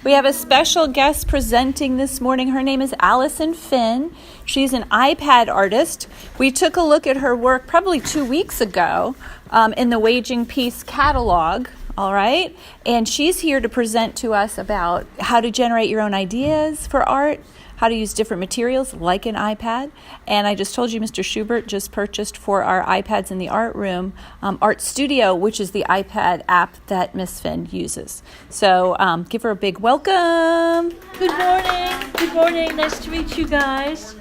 We have a special guest presenting this morning. Her name is Allison Finn. She's an iPad artist. We took a look at her work probably 2 weeks ago in the Waging Peace catalog, all right? And she's here to present to us about how to generate your own ideas for art, how to use different materials like an iPad. And I just told you Mr. Schubert just purchased for our iPads in the art room Art Studio, which is the iPad app that Miss Finn uses. So give her a big welcome. Good morning. Good morning. Nice to meet you guys.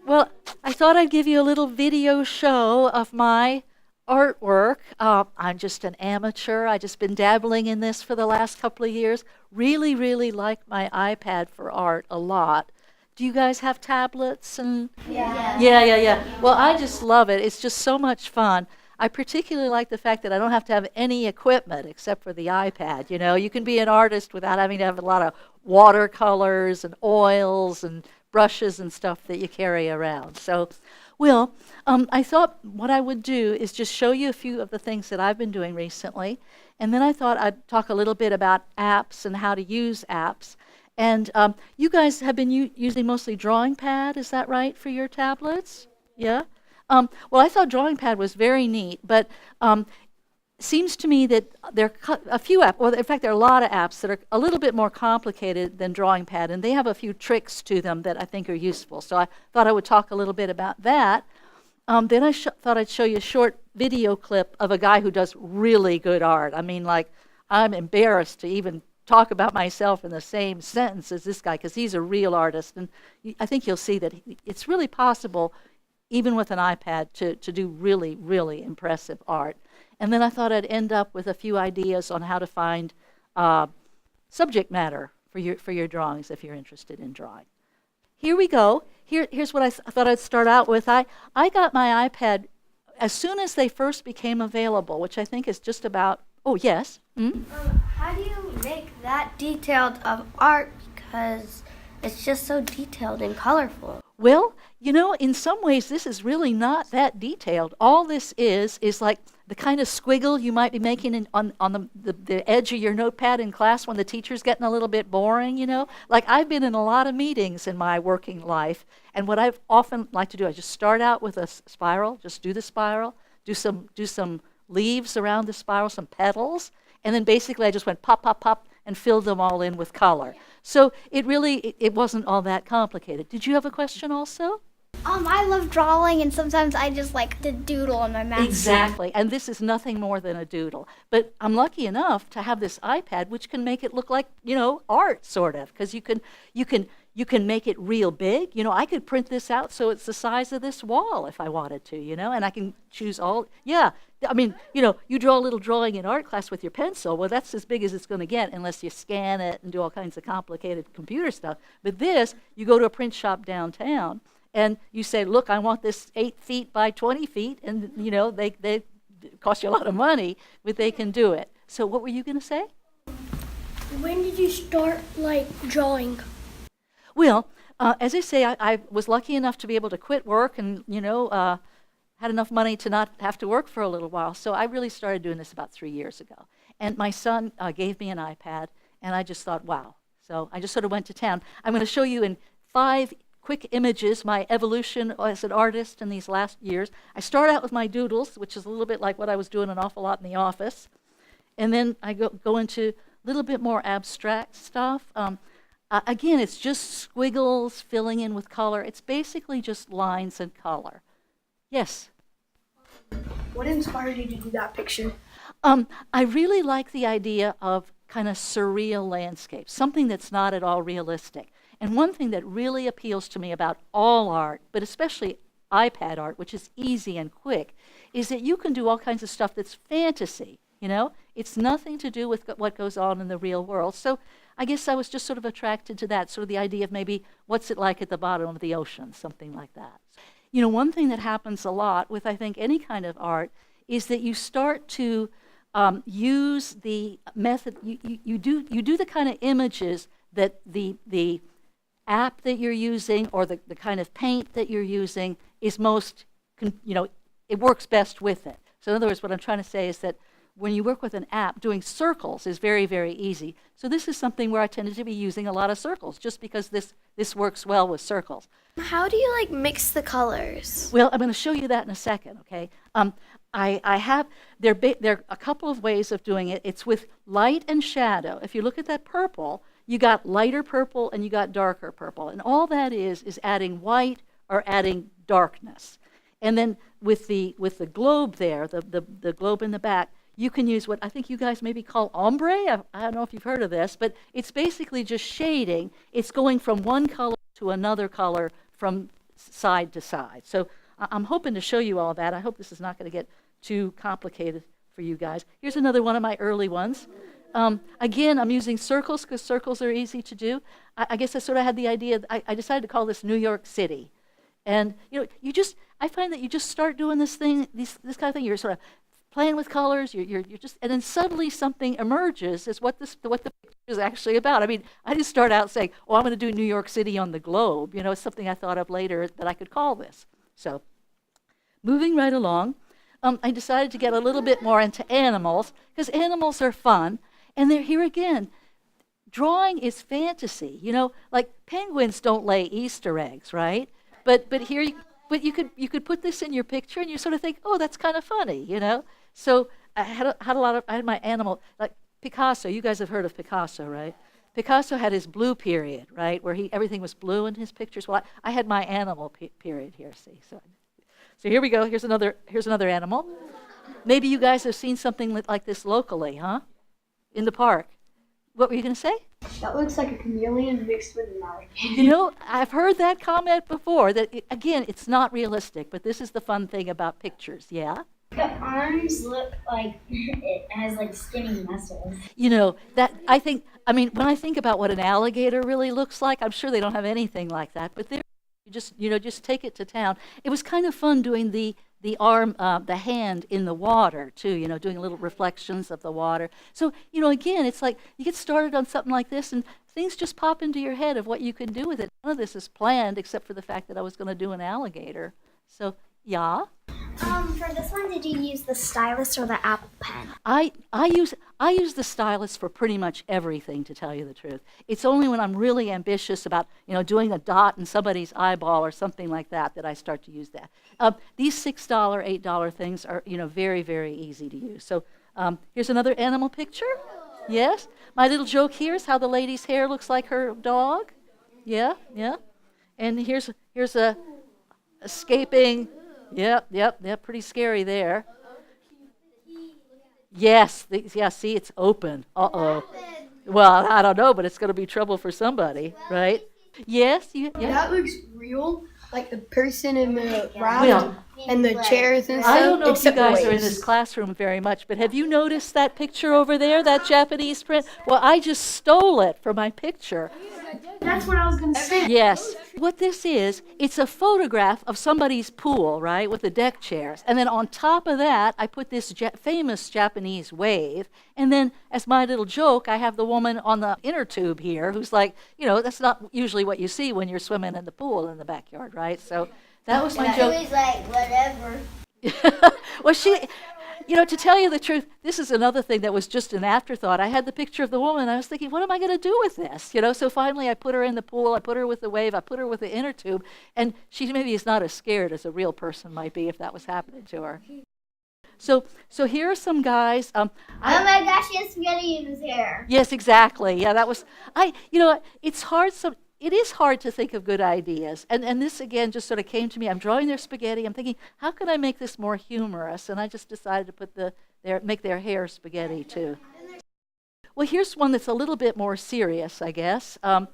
Well, I thought I'd give you a little video show of my artwork. I'm just an amateur. I've just been dabbling in this for the last couple of years. Really, really like my iPad for art a lot. Do you guys have tablets? Yeah. Well, I just love it. It's just so much fun. I particularly like the fact that I don't have to have any equipment except for the iPad. You know, you can be an artist without having to have a lot of watercolors and oils and brushes and stuff that you carry around. So, well, I thought what I would do is just show you a few of the things that I've been doing recently. And then I thought I'd talk a little bit about apps and how to use apps. And you guys have been using mostly Drawing Pad, is that right, for your tablets? Yeah? Well, I thought Drawing Pad was very neat, but seems to me that there are a few apps, well, in fact, there are a lot of apps that are a little bit more complicated than Drawing Pad, and they have a few tricks to them that I think are useful. So I thought I would talk a little bit about that. Then I thought I'd show you a short video clip of a guy who does really good art. I mean, like, I'm embarrassed to even talk about myself in the same sentence as this guy, because he's a real artist. And I think you'll see that it's really possible, even with an iPad, to do really, really impressive art. And then I thought I'd end up with a few ideas on how to find subject matter for your drawings if you're interested in drawing. Here we go. Here's what I thought I'd start out with. I got my iPad as soon as they first became available, which I think is just about, oh, yes? How do you make that detailed of art? Because it's just so detailed and colorful. Well, you know, in some ways, this is really not that detailed. All this is like the kind of squiggle you might be making on the edge of your notepad in class when the teacher's getting a little bit boring, you know? Like, I've been in a lot of meetings in my working life, and what I've often liked to do, I just start out with a spiral, just do the spiral, do some leaves around the spiral, some petals, and then basically I just went pop, pop, pop, and filled them all in with color. So it wasn't all that complicated. Did you have a question also? I love drawing, and sometimes I just like to doodle on my mouse. Exactly, and this is nothing more than a doodle. But I'm lucky enough to have this iPad, which can make it look like, you know, art, sort of, because you can make it real big. You know, I could print this out so it's the size of this wall if I wanted to, you know, and I can choose all, yeah. I mean, you know, you draw a little drawing in art class with your pencil, well, that's as big as it's going to get unless you scan it and do all kinds of complicated computer stuff. But this, you go to a print shop downtown, and you say, look, I want this 8 feet by 20 feet, and, you know, they cost you a lot of money, but they can do it. So what were you going to say? When did you start, like, drawing? Well, as I say, I was lucky enough to be able to quit work and, you know, had enough money to not have to work for a little while. So I really started doing this about 3 years ago. And my son gave me an iPad, and I just thought, wow. So I just sort of went to town. I'm going to show you in 5 quick images my evolution as an artist in these last years. I start out with my doodles, which is a little bit like what I was doing an awful lot in the office. And then I go into a little bit more abstract stuff. Again, it's just squiggles filling in with color. It's basically just lines and color. Yes? What inspired you to do that picture? I really like the idea of kind of surreal landscapes, something that's not at all realistic. And one thing that really appeals to me about all art, but especially iPad art, which is easy and quick, is that you can do all kinds of stuff that's fantasy, you know? It's nothing to do with what goes on in the real world. So I guess I was just sort of attracted to that, sort of the idea of maybe what's it like at the bottom of the ocean, something like that. You know, one thing that happens a lot with, I think, any kind of art is that you start to use the method, you do the kind of images that the app that you're using or the kind of paint that you're using is most, you know, it works best with it. So in other words, what I'm trying to say is that when you work with an app, doing circles is very, very easy. So this is something where I tended to be using a lot of circles, just because this works well with circles. How do you like mix the colors? Well, I'm going to show you that in a second, okay? I have, there are a couple of ways of doing it. It's with light and shadow. If you look at that purple, you got lighter purple and you got darker purple. And all that is adding white or adding darkness. And then with the globe there, the globe in the back, you can use what I think you guys maybe call ombre. I don't know if you've heard of this, but it's basically just shading. It's going from one color to another color from side to side. So I'm hoping to show you all that. I hope this is not going to get too complicated for you guys. Here's another one of my early ones. Again, I'm using circles because circles are easy to do. I guess I sort of had the idea, I decided to call this New York City. And, you know, I find that you just start doing this thing, this kind of thing. You're sort of playing with colors, you're just, and then suddenly something emerges as what the picture is actually about. I mean, I didn't start out saying, oh, I'm going to do New York City on the globe. You know, it's something I thought of later that I could call this. So, moving right along, I decided to get a little bit more into animals, because animals are fun. And they're here again. Drawing is fantasy. You know, like penguins don't lay Easter eggs, right? But here, you could put this in your picture, and you sort of think, oh, that's kind of funny, you know. So I had my animal, like Picasso. You guys have heard of Picasso, right? Picasso had his blue period, right, where everything was blue in his pictures. Well, I had my animal period here. See, so here we go. Here's another animal. Maybe you guys have seen something like this locally, huh? In the park. What were you going to say? That looks like a chameleon mixed with an alligator. You know, I've heard that comment before, that, again, it's not realistic, but this is the fun thing about pictures, yeah? The arms look like it has like skinny muscles. You know, when I think about what an alligator really looks like, I'm sure they don't have anything like that, but just take it to town. It was kind of fun doing the arm, the hand in the water too, you know, doing little reflections of the water. So, you know, again, it's like you get started on something like this and things just pop into your head of what you can do with it. None of this is planned except for the fact that I was going to do an alligator. So, yeah. For this one, did you use the stylus or the Apple Pen? I use the stylus for pretty much everything, to tell you the truth. It's only when I'm really ambitious about, you know, doing a dot in somebody's eyeball or something like that I start to use that. These $6, $8 things are, you know, very, very easy to use. So here's another animal picture. Yes. My little joke here is how the lady's hair looks like her dog. Yeah, yeah. And here's a escaping. Yep, pretty scary there. Yes, see, it's open. Uh-oh. Well, I don't know, but it's going to be trouble for somebody, right? Yes, yeah. That looks real, like the person in the round and the chairs and stuff. I don't know if you guys are in waves. this classroom very much, but have you noticed that picture over there, that Japanese print? Well, I just stole it for my picture. That's what I was going to say. Yes. What this is, it's a photograph of somebody's pool, right, with the deck chairs. And then on top of that, I put this famous Japanese wave. And then, as my little joke, I have the woman on the inner tube here who's like, you know, that's not usually what you see when you're swimming in the pool in the backyard, right? So that was my joke. It was like, whatever. Well, you know, to tell you the truth, this is another thing that was just an afterthought. I had the picture of the woman, and I was thinking, what am I going to do with this? You know, so finally I put her in the pool, I put her with the wave, I put her with the inner tube, and she maybe is not as scared as a real person might be if that was happening to her. So here are some guys. Oh my gosh, he has spaghetti in his hair. Yes, exactly. Yeah, that was, you know, it's hard. It is hard to think of good ideas. And this, again, just sort of came to me. I'm drawing their spaghetti. I'm thinking, how can I make this more humorous? And I just decided to put make their hair spaghetti, too. Well, here's one that's a little bit more serious, I guess. I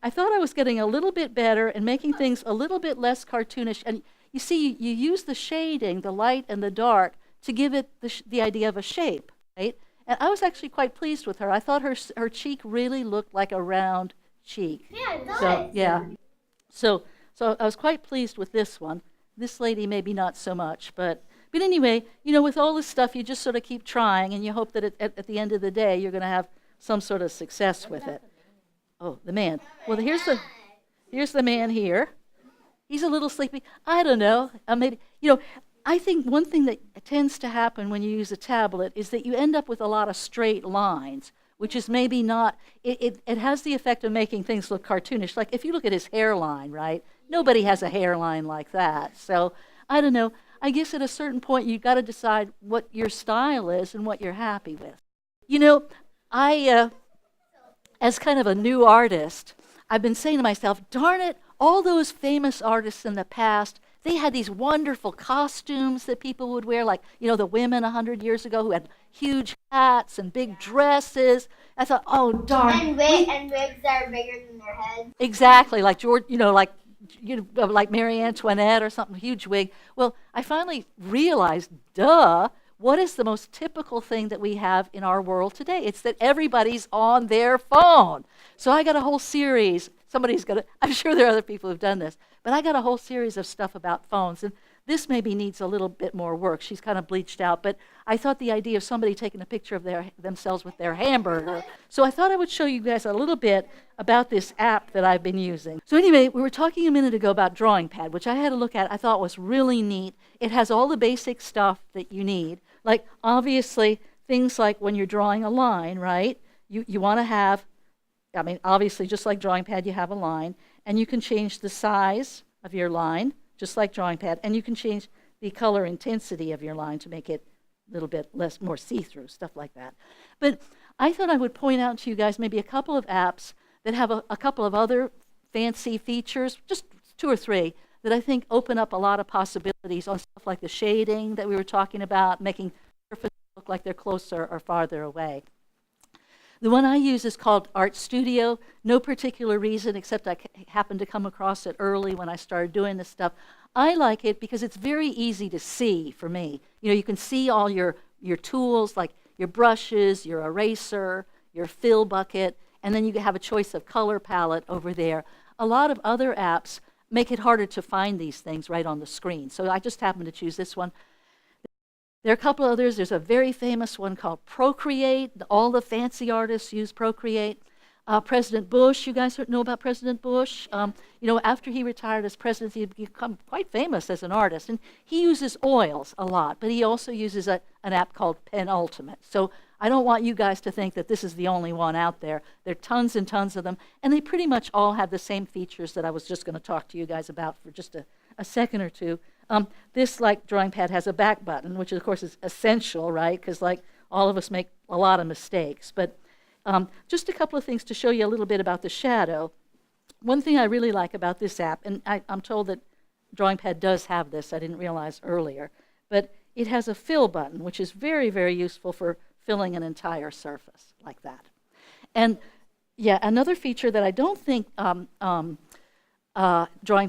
thought I was getting a little bit better and making things a little bit less cartoonish. And you see, you use the shading, the light and the dark, to give it the idea of a shape, right? And I was actually quite pleased with her. I thought her cheek really looked like a round cheek. Yeah, it does. So, yeah. So I was quite pleased with this one. This lady maybe not so much, but anyway, you know, with all this stuff, you just sort of keep trying, and you hope that at the end of the day, you're going to have some sort of success with it. Oh, the man. Well, here's the man here. He's a little sleepy. I don't know. Maybe, you know, I think one thing that tends to happen when you use a tablet is that you end up with a lot of straight lines, which is maybe not, it has the effect of making things look cartoonish. Like if you look at his hairline, right? Nobody has a hairline like that. So I don't know. I guess at a certain point you've got to decide what your style is and what you're happy with. You know, as kind of a new artist, I've been saying to myself, darn it, all those famous artists in the past, they had these wonderful costumes that people would wear, like, you know, the women 100 years ago who had huge hats and big dresses. I thought, oh, darn. And wigs that are bigger than their heads. Exactly, like George, like Marie Antoinette or something, huge wig. Well, I finally realized, duh, what is the most typical thing that we have in our world today? It's that everybody's on their phone. So I got a whole series. I'm sure there are other people who've done this, but I got a whole series of stuff about phones. And this maybe needs a little bit more work. She's kind of bleached out, but I thought the idea of somebody taking a picture of themselves with their hamburger. So I thought I would show you guys a little bit about this app that I've been using. So anyway, we were talking a minute ago about Drawing Pad, which I had a look at. I thought was really neat. It has all the basic stuff that you need. Like, obviously, things like when you're drawing a line, right? You want to have, I mean, obviously, just like Drawing Pad, you have a line. And you can change the size of your line, just like Drawing Pad. And you can change the color intensity of your line to make it a little bit more see-through, stuff like that. But I thought I would point out to you guys maybe a couple of apps that have a couple of other fancy features, just 2 or 3, that I think open up a lot of possibilities on stuff like the shading that we were talking about, making surfaces look like they're closer or farther away. The one I use is called Art Studio. No particular reason, except I happened to come across it early when I started doing this stuff. I like it because it's very easy to see for me. You know, you can see all your tools, like your brushes, your eraser, your fill bucket, and then you have a choice of color palette over there. A lot of other apps make it harder to find these things right on the screen. So I just happened to choose this one. There are a couple others. There's a very famous one called Procreate. All the fancy artists use Procreate. President Bush, you guys know about President Bush? You know, after he retired as president, he had become quite famous as an artist. And he uses oils a lot, but he also uses an app called Penultimate. So I don't want you guys to think that this is the only one out there. There are tons and tons of them, and they pretty much all have the same features that I was just going to talk to you guys about for just a second or two. This, like Drawing Pad, has a back button, which of course is essential, right? Because like all of us make a lot of mistakes. But just a couple of things to show you a little bit about the shadow. One thing I really like about this app, and I'm told that Drawing Pad does have this, I didn't realize earlier, but it has a fill button, which is very, very useful for filling an entire surface like that. And yeah, another feature that I don't think Drawing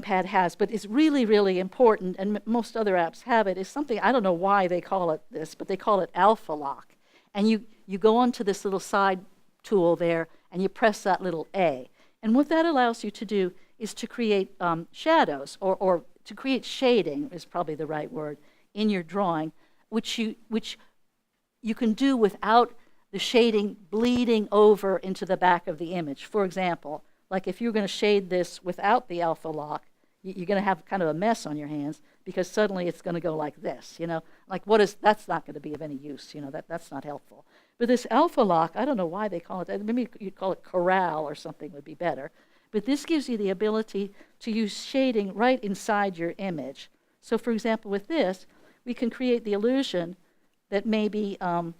Pad has, but is really, really important, and most other apps have it, is something, I don't know why they call it this, but they call it Alpha Lock. And you go onto this little side tool there, and you press that little A. And what that allows you to do is to create shadows, or to create shading is probably the right word, in your drawing, which you can do without the shading bleeding over into the back of the image. For example, like if you're going to shade this without the Alpha Lock, you're going to have kind of a mess on your hands because suddenly it's going to go like this, you know. Like that's not going to be of any use, you know, that's not helpful. But this Alpha Lock, I don't know why they call it that. Maybe you'd call it Corral or something would be better. But this gives you the ability to use shading right inside your image. So for example, with this, we can create the illusion that maybe, that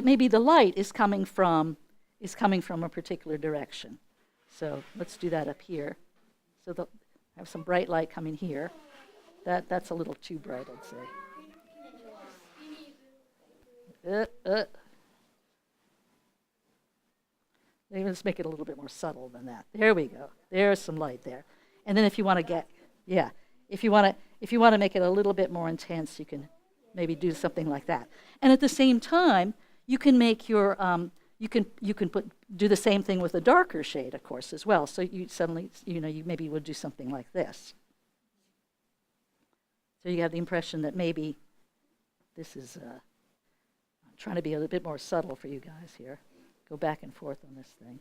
maybe the light is coming from a particular direction. So let's do that up here. So I have some bright light coming here. That's a little too bright, I'd say. Maybe let's make it a little bit more subtle than that. There we go. There's some light there. And then if you want to if you want to make it a little bit more intense, you can maybe do something like that. And at the same time, you can make your you can do the same thing with a darker shade, of course, as well. So you suddenly, you maybe would do something like this. So you have the impression that maybe this is. I'm trying to be a little bit more subtle for you guys here. Go back and forth on this thing.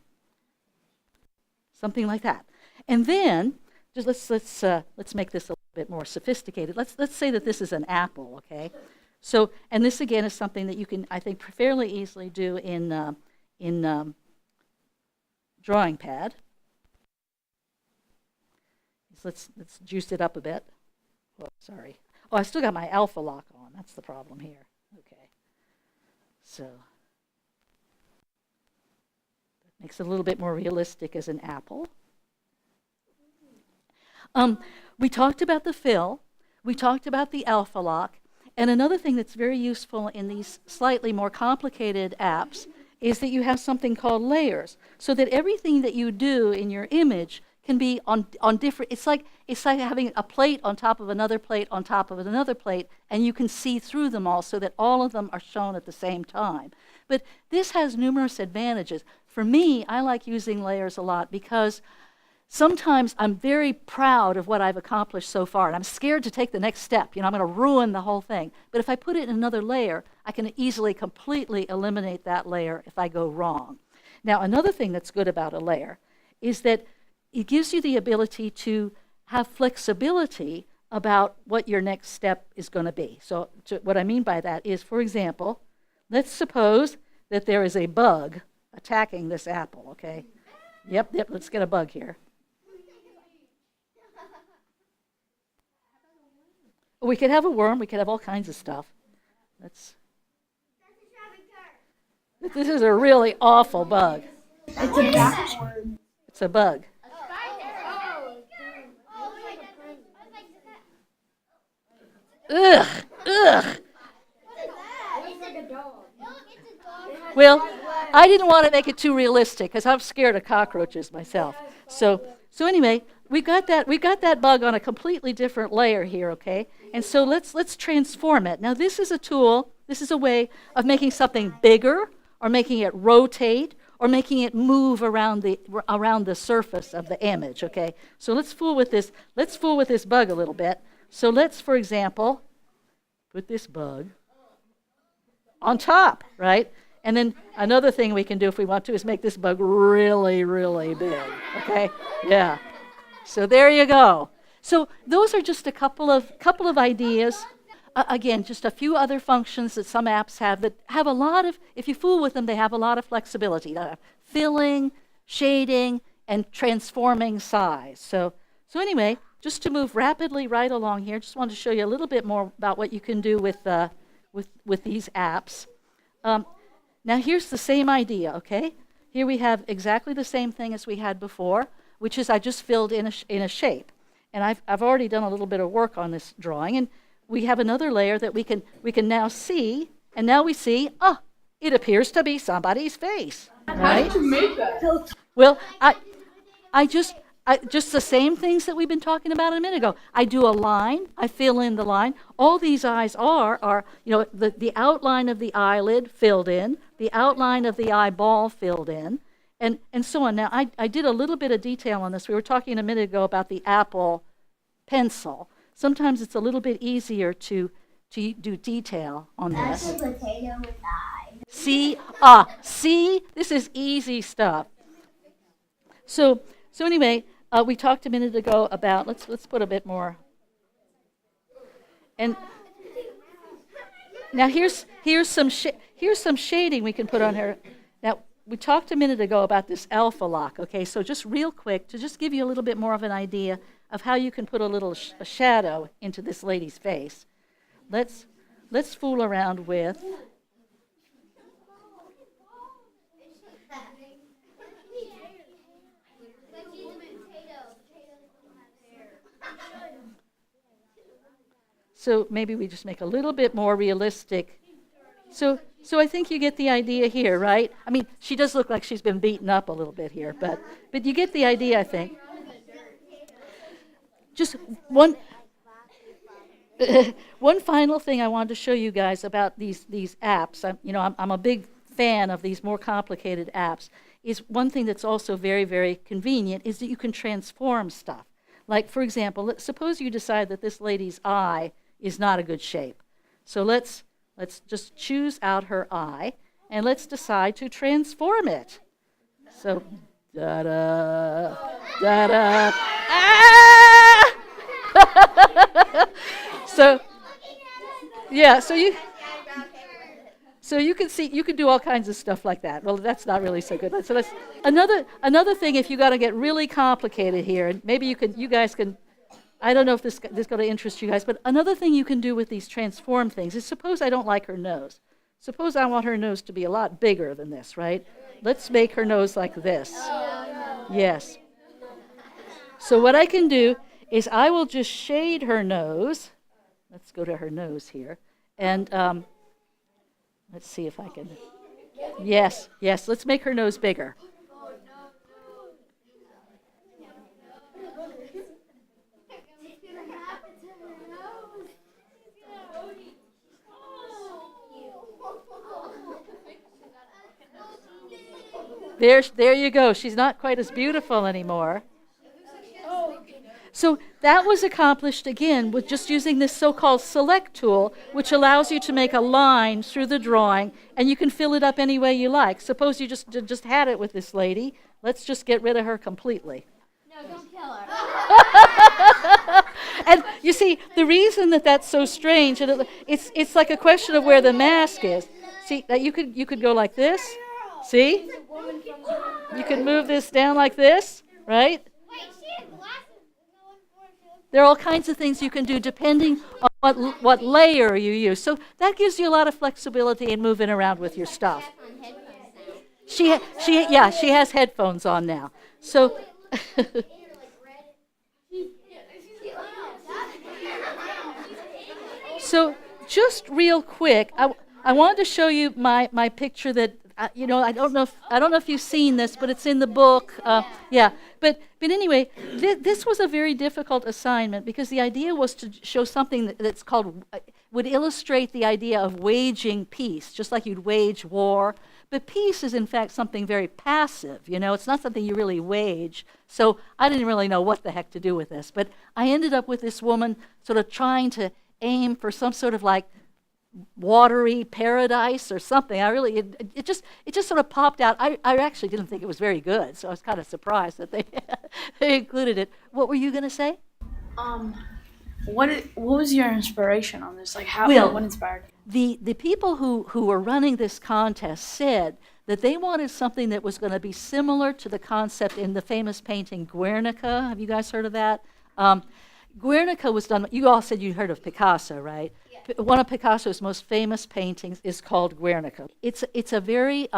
Something like that. And then just let's make this a little bit more sophisticated. Let's say that this is an apple, okay? So, and this again is something that you can, I think, fairly easily do in drawing pad. So let's juice it up a bit. Oh, sorry. Oh, I still got my alpha lock on. That's the problem here. Okay. So that makes it a little bit more realistic as an apple. We talked about the fill. We talked about the alpha lock. And another thing that's very useful in these slightly more complicated apps is that you have something called layers, so that everything that you do in your image can be on different, it's like having a plate on top of another plate on top of another plate, and you can see through them all so that all of them are shown at the same time. But this has numerous advantages. For me, I like using layers a lot because sometimes I'm very proud of what I've accomplished so far, and I'm scared to take the next step. You know, I'm going to ruin the whole thing. But if I put it in another layer, I can easily completely eliminate that layer if I go wrong. Now, another thing that's good about a layer is that it gives you the ability to have flexibility about what your next step is going to be. So what I mean by that is, for example, let's suppose that there is a bug attacking this apple, okay? Yep, let's get a bug here. We could have a worm, we could have all kinds of stuff. This is a really awful bug. It's a backworm. It's a bug. Ugh, ugh. Well, I didn't want to make it too realistic because I'm scared of cockroaches myself. So anyway, we got that bug on a completely different layer here, okay? And so let's transform it. Now this is a tool, this is a way of making something bigger or making it rotate or making it move around the surface of the image, okay? So let's fool with this bug a little bit. So let's, for example, put this bug on top, right? And then another thing we can do if we want to is make this bug really, really big, okay? Yeah. So there you go. So those are just a couple of ideas. Again, just a few other functions that some apps have that have a lot of, if you fool with them, they have a lot of flexibility. Filling, shading, and transforming size. So anyway, just to move rapidly right along here, just wanted to show you a little bit more about what you can do with these apps. Now here's the same idea, okay? Here we have exactly the same thing as we had before, which is I just filled in a shape. And I've already done a little bit of work on this drawing, and we have another layer that we can now see, and now we see, it appears to be somebody's face, right? How did you make that? Well, I just the same things that we've been talking about a minute ago. I do a line, I fill in the line. All these eyes are the outline of the eyelid filled in, the outline of the eyeball filled in, and so on. Now, I did a little bit of detail on this. We were talking a minute ago about the Apple Pencil. Sometimes it's a little bit easier to do detail on this. That's a potato with eyes. See, this is easy stuff. So anyway, we talked a minute ago about, let's put a bit more. And now here's some shading we can put on here. Now, we talked a minute ago about this alpha lock, okay? So just real quick, to just give you a little bit more of an idea of how you can put a little a shadow into this lady's face. Let's fool around with so maybe we just make a little bit more realistic. So I think you get the idea here, right? I mean, she does look like she's been beaten up a little bit here, but you get the idea, I think. Just one final thing I wanted to show you guys about these apps. I'm a big fan of these more complicated apps. Is one thing that's also very, very convenient is that you can transform stuff. Like, for example, suppose you decide that this lady's eye is not a good shape. So let's just choose out her eye, and let's decide to transform it. So, da-da, da-da, ah! So, yeah, so you can see, you can do all kinds of stuff like that. Well, that's not really so good. So that's another thing. If you got to get really complicated here, and maybe you guys can. I don't know if this is going to interest you guys, but another thing you can do with these transform things is suppose I don't like her nose. Suppose I want her nose to be a lot bigger than this, right? Let's make her nose like this. Yes. So what I can do is I will just shade her nose. Let's go to her nose here, and let's see if I can. Yes, let's make her nose bigger. There you go. She's not quite as beautiful anymore. So that was accomplished again with just using this so-called select tool, which allows you to make a line through the drawing, and you can fill it up any way you like. Suppose you just had it with this lady. Let's just get rid of her completely. No, don't kill her. And you see, the reason that's so strange, and it's like a question of where the mask is. See, that you could go like this. See? You could move this down like this, right? There are all kinds of things you can do depending on what layer you use. So that gives you a lot of flexibility in moving around with your stuff. She has headphones on now. So so just real quick, I wanted to show you my picture that I don't know if you've seen this, but it's in the book. But anyway, this was a very difficult assignment because the idea was to show something that's called would illustrate the idea of waging peace, just like you'd wage war. But peace is in fact something very passive. It's not something you really wage. So I didn't really know what the heck to do with this, but I ended up with this woman sort of trying to aim for some sort of like watery paradise or something. It just sort of popped out. I actually didn't think it was very good, so I was kind of surprised that they included it. What were you going to say? What was your inspiration on this? Like what inspired you? The people who were running this contest said that they wanted something that was going to be similar to the concept in the famous painting Guernica. Have you guys heard of that? Guernica was done. You all said you heard of Picasso, right? One of Picasso's most famous paintings is called Guernica. It's a very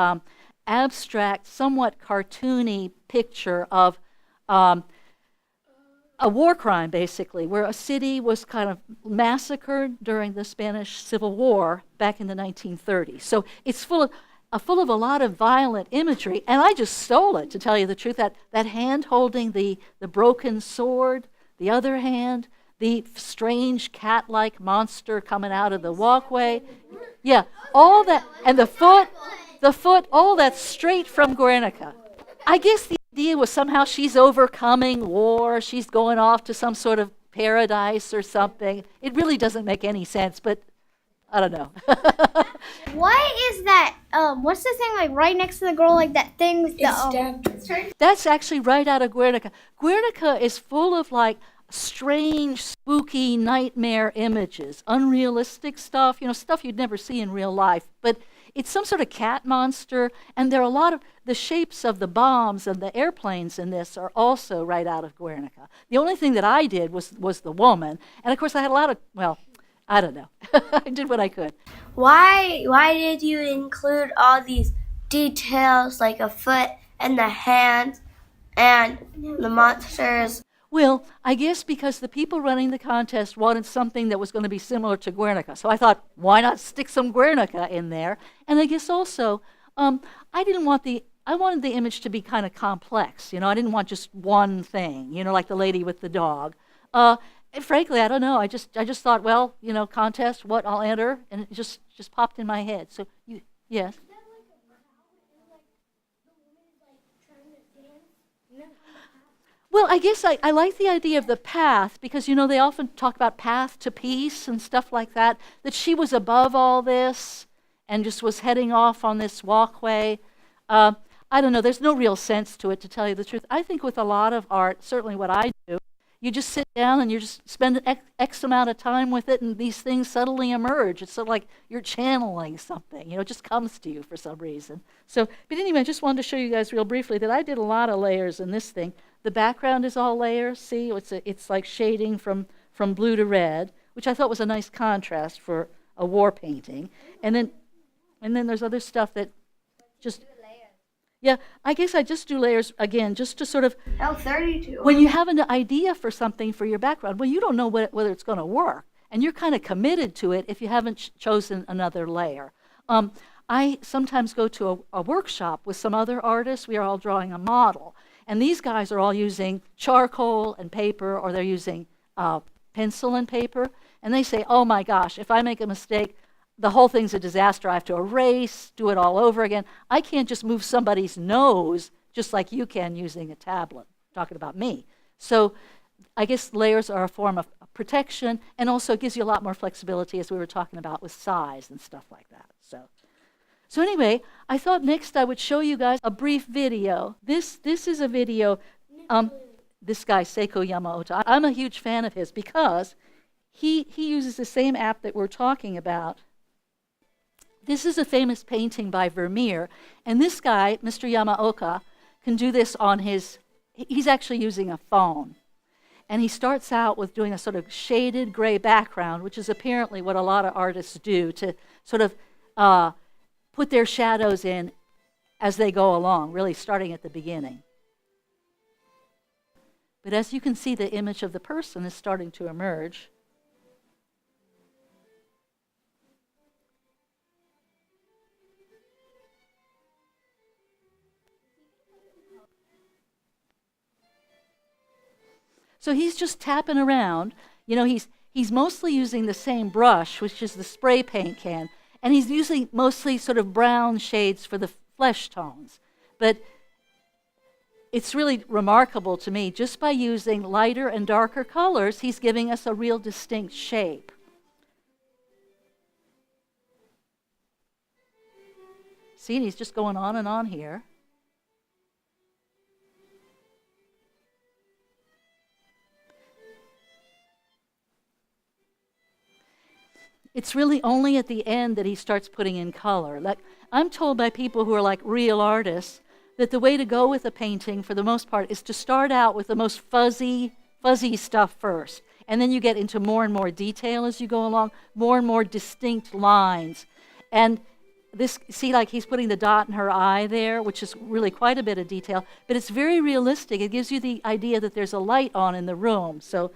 abstract, somewhat cartoony picture of a war crime, basically, where a city was kind of massacred during the Spanish Civil War back in the 1930s. So it's full of a lot of violent imagery, and I just stole it, to tell you the truth. That hand holding the broken sword, the other hand, the strange cat-like monster coming out of the walkway. Yeah, all that, and the foot, all that straight from Guernica. I guess the idea was somehow she's overcoming war, she's going off to some sort of paradise or something. It really doesn't make any sense, but I don't know. What is that? What's the thing like right next to the girl, like that thing with the That's actually right out of Guernica. Guernica is full of like strange, spooky nightmare images, unrealistic stuff, stuff you'd never see in real life. But it's some sort of cat monster, and there are a lot of the shapes of the bombs and the airplanes in this are also right out of Guernica. The only thing that I did was the woman, and of course I had a lot of, I don't know. I did what I could. Why did you include all these details like a foot and the hand and the monsters? Well, I guess because the people running the contest wanted something that was going to be similar to Guernica. So I thought, why not stick some Guernica in there? And I guess also, I wanted the image to be kind of complex. I didn't want just one thing, like the lady with the dog. And frankly, I don't know. I just thought, contest, what, I'll enter. And it just popped in my head. So, yes? Well, I guess I like the idea of the path because, they often talk about path to peace and stuff like that, that she was above all this and just was heading off on this walkway. I don't know. There's no real sense to it, to tell you the truth. I think with a lot of art, certainly what I do, you just sit down and you just spend X amount of time with it, and these things suddenly emerge. It's sort of like you're channeling something. It just comes to you for some reason. So, but anyway, I just wanted to show you guys real briefly that I did a lot of layers in this thing. The background is all layers. See, it's like shading from blue to red, which I thought was a nice contrast for a war painting. And then there's other stuff that just... Yeah, I guess I just do layers again, just to sort of... 32. When you have an idea for something for your background, well, you don't know whether it's going to work, and you're kind of committed to it if you haven't chosen another layer. I sometimes go to a workshop with some other artists. We are all drawing a model, and these guys are all using charcoal and paper, or they're using pencil and paper, and they say, oh my gosh, if I make a mistake, the whole thing's a disaster. I have to erase, do it all over again. I can't just move somebody's nose just like you can using a tablet. I'm talking about me. So I guess layers are a form of protection, and also it gives you a lot more flexibility, as we were talking about, with size and stuff like that. So anyway, I thought next I would show you guys a brief video. This is a video, this guy, Seiko Yamamoto. I'm a huge fan of his because he uses the same app that we're talking about. This is a famous painting by Vermeer, and this guy, Mr. Yamaoka, can do this on he's actually using a phone. And he starts out with doing a sort of shaded gray background, which is apparently what a lot of artists do to sort of put their shadows in as they go along, really starting at the beginning. But as you can see, the image of the person is starting to emerge. So he's just tapping around. He's mostly using the same brush, which is the spray paint can, and he's using mostly sort of brown shades for the flesh tones. But it's really remarkable to me, just by using lighter and darker colors, he's giving us a real distinct shape. See, and he's just going on and on here. It's really only at the end that he starts putting in color. Like, I'm told by people who are like real artists that the way to go with a painting, for the most part, is to start out with the most fuzzy stuff first. And then you get into more and more detail as you go along, more and more distinct lines. And this, see, like he's putting the dot in her eye there, which is really quite a bit of detail, but it's very realistic. It gives you the idea that there's a light on in the room. So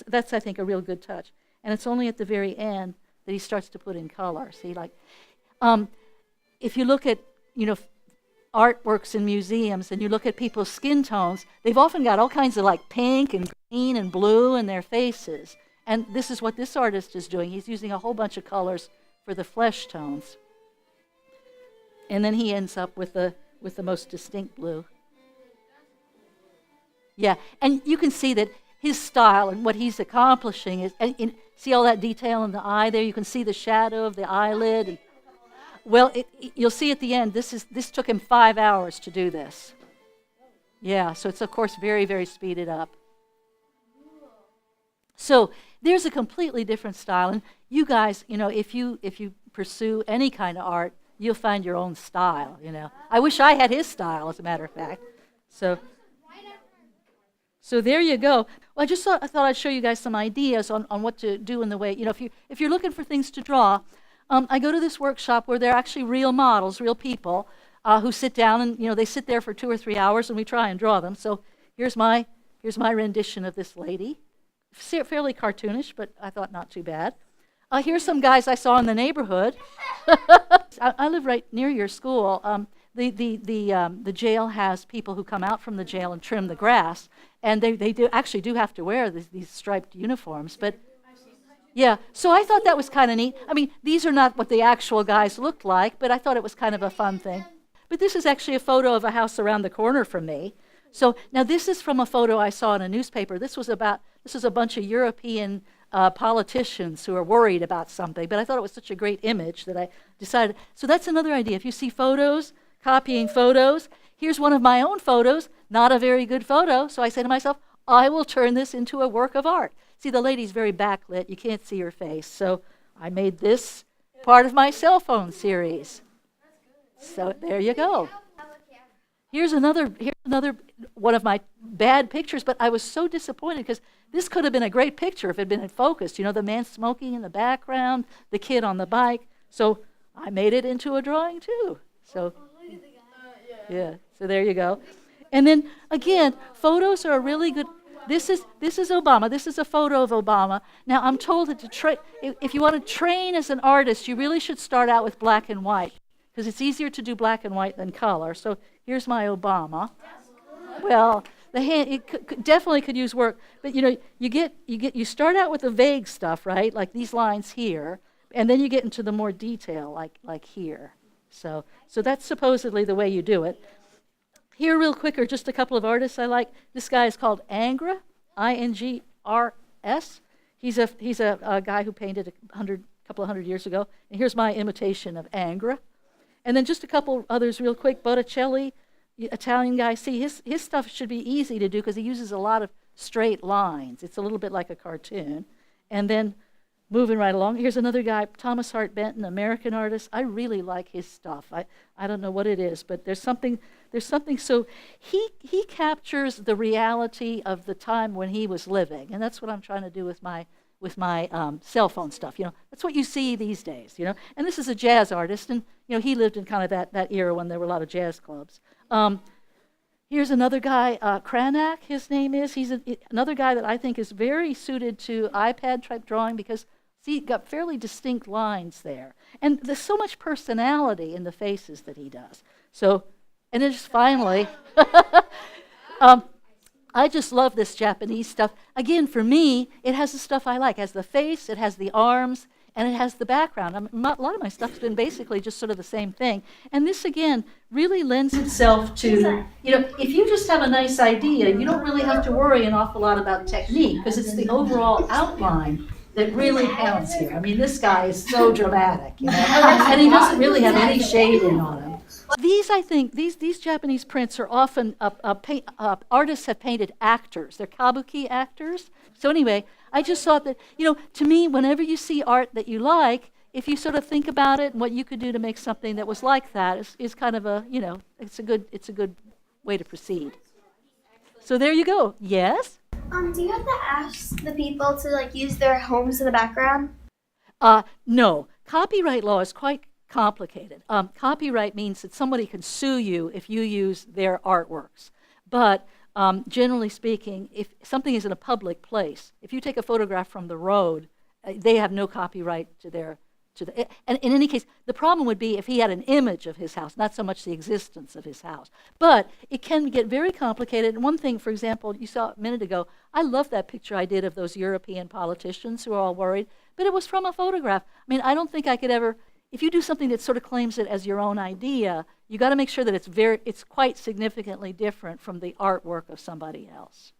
that's I think, a real good touch. And it's only at the very end that he starts to put in color. See, like, if you look at, artworks in museums and you look at people's skin tones, they've often got all kinds of like pink and green and blue in their faces. And this is what this artist is doing. He's using a whole bunch of colors for the flesh tones. And then he ends up with the most distinct blue. Yeah, and you can see that his style and what he's accomplishing is, and see all that detail in the eye there? You can see the shadow of the eyelid. And, well, you'll see at the end, this took him 5 hours to do this. Yeah, so it's, of course, very, very speeded up. So there's a completely different style. And you guys, if you pursue any kind of art, you'll find your own style, I wish I had his style, as a matter of fact. So there you go. Well, I thought I'd show you guys some ideas on what to do in the way, if you're looking for things to draw. I go to this workshop where they're actually real models, real people, who sit down and, they sit there for 2 or 3 hours and we try and draw them. So here's my rendition of this lady. Fairly cartoonish, but I thought not too bad. Here's some guys I saw in the neighborhood. I live right near your school. The jail has people who come out from the jail and trim the grass, and they do have to wear these striped uniforms. But yeah, so I thought that was kind of neat. I mean, these are not what the actual guys looked like, but I thought it was kind of a fun thing. But this is actually a photo of a house around the corner from me. So now this is from a photo I saw in a newspaper. This was a bunch of European politicians who are worried about something, but I thought it was such a great image that I decided. So that's another idea. If you see photos, copying photos, here's one of my own photos, not a very good photo. So I said to myself, I will turn this into a work of art. See, the lady's very backlit. You can't see her face. So I made this part of my cell phone series. So there you go. Here's another one of my bad pictures, but I was so disappointed because this could have been a great picture if it had been in focus. You know, the man smoking in the background, the kid on the bike. So I made it into a drawing too. So yeah, so there you go. And then again, photos are a really good. This is Obama. This is a photo of Obama. Now I'm told that if you want to train as an artist, you really should start out with black and white because it's easier to do black and white than color. So here's my Obama. Well, the hand definitely could use work, but you know, you start out with the vague stuff, right? Like these lines here, and then you get into the more detail, like here. So that's supposedly the way you do it. Here, real quick, are just a couple of artists I like. This guy is called Ingres, I-N-G-R-S. He's a guy who painted a couple of hundred years ago. And here's my imitation of Ingres. And then just a couple others real quick. Botticelli, Italian guy. See, his stuff should be easy to do because he uses a lot of straight lines. It's a little bit like a cartoon. And then moving right along, here's another guy, Thomas Hart Benton, American artist. I really like his stuff. I don't know what it is, but there's something. So he captures the reality of the time when he was living, and that's what I'm trying to do with my cell phone stuff. You know, that's what you see these days. You know, and this is a jazz artist, and you know he lived in kind of that era when there were a lot of jazz clubs. Here's another guy, Cranach, his name is. He's another guy that I think is very suited to iPad type drawing because, see, got fairly distinct lines there. And there's so much personality in the faces that he does. So, and then just finally, I just love this Japanese stuff. Again, for me, it has the stuff I like. It has the face, it has the arms, and it has the background. A lot of my stuff's been basically just sort of the same thing. And this, again, really lends itself to, you know, if you just have a nice idea, you don't really have to worry an awful lot about technique because it's the overall outline that really counts here. I mean, this guy is so dramatic, you know, and he doesn't really have any shading on him. These, I think, these Japanese prints are often, artists have painted actors. They're kabuki actors. So anyway, I just thought that, you know, to me, whenever you see art that you like, if you sort of think about it and what you could do to make something that was like that is kind of a, you know, it's a good way to proceed. So there you go. Yes? Do you have to ask the people to like use their homes in the background? No. Copyright law is quite complicated. Copyright means that somebody can sue you if you use their artworks. But generally speaking, if something is in a public place, if you take a photograph from the road, they have no copyright and in any case, the problem would be if he had an image of his house, not so much the existence of his house. But it can get very complicated. And one thing, for example, you saw a minute ago, I love that picture I did of those European politicians who are all worried, but it was from a photograph. I mean, I don't think I could ever, if you do something that sort of claims it as your own idea, you got to make sure that it's quite significantly different from the artwork of somebody else.